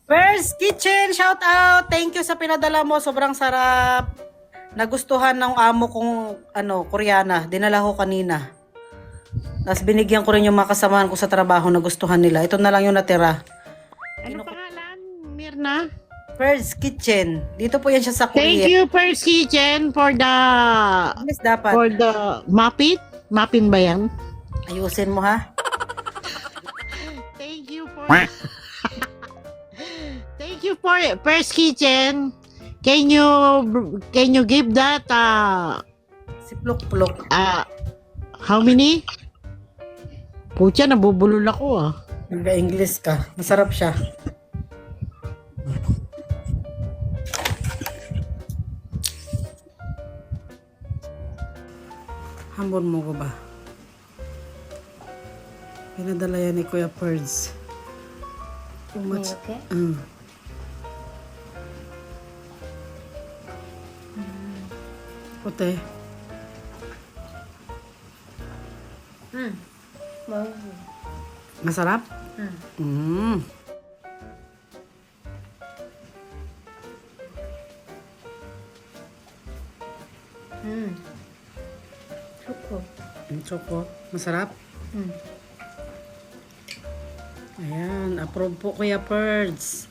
First Kitchen, shout out! Thank you sa pinadala mo. Sobrang sarap. Nagustuhan ng amo kong Koreana. Dinala ko kanina. Tapos binigyan ko rin yung mga kasamahan ko sa trabaho, nagustuhan nila. Ito na lang yung natira. Ano pangalan? Mirna? First Kitchen. Dito po yan siya sa Thank Korea. you, First Kitchen, for Yes, dapat. the muppet. Muffin ba yan? Ayusin mo ha. Thank you for Thank you for First Kitchen. Can you give that Si Pluk-Pluk. how many? Pucha, nabubulol ako Nag-English ka. Masarap siya. Hambon mo ko ba? Pinadala yan ni Kuya Perds. Too much. Okay. Puti. Masarap? Mm. Choco. Ang choco. Masarap? Ayan. Approve po Kuya Perds.